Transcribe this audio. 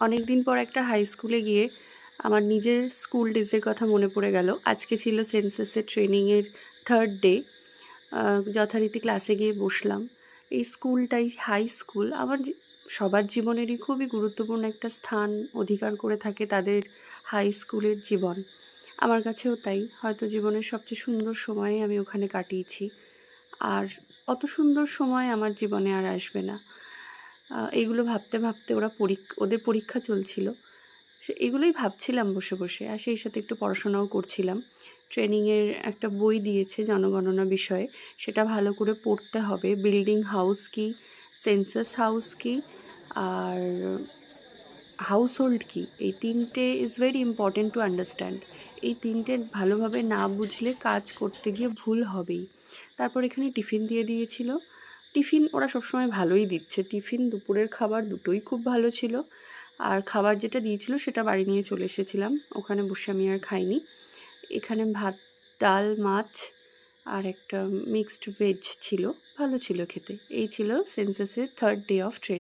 অনেক দিন পর একটা হাই স্কুলে গিয়ে আমার নিজের স্কুল ডেজের কথা মনে পড়ে গেল। আজকে ছিল সেন্সাসের ট্রেনিংয়ের থার্ড ডে। যথারীতি ক্লাসে গিয়ে বসলাম। এই স্কুলটাই হাই স্কুল আমার সবার জীবনেরই খুবই গুরুত্বপূর্ণ একটা স্থান অধিকার করে থাকে তাদের হাই স্কুলের জীবন। আমার কাছেও তাই। হয়তো জীবনের সবচেয়ে সুন্দর সময়ে আমি ওখানে কাটিয়েছি। আর অত সুন্দর সময় আমার জীবনে আর আসবে না। এইগুলো ভাবতে ভাবতে ওদের পরীক্ষা চলছিল। এগুলোই ভাবছিলাম বসে বসে, আর সেই সাথে একটু পড়াশোনাও করছিলাম। ট্রেনিংয়ের একটা বই দিয়েছে জনগণনা বিষয়ে, সেটা ভালো করে পড়তে হবে। বিল্ডিং হাউস কি, সেন্সাস হাউস কি, আর হাউস হোল্ড কি, এই তিনটে is very important to understand. এই তিনটে ভালোভাবে না বুঝলে কাজ করতে গিয়ে ভুল হবেই। তারপর এখানে টিফিন দিয়ে দিয়েছিল। টিফিন ওরা সবসময় ভালোই দিচ্ছে। টিফিন, দুপুরের খাবার দুটোই খুব ভালো ছিল। আর খাবার যেটা দিয়েছিল সেটা বাড়ি নিয়ে চলে এসেছিলাম, ওখানে বসে আমি আর খাইনি। এখানে ভাত, ডাল, মাছ আর একটা মিক্সড ভেজ ছিল, ভালো ছিল খেতে। এই ছিল সেন্সাসের থার্ড ডে অফ ট্রেনিং।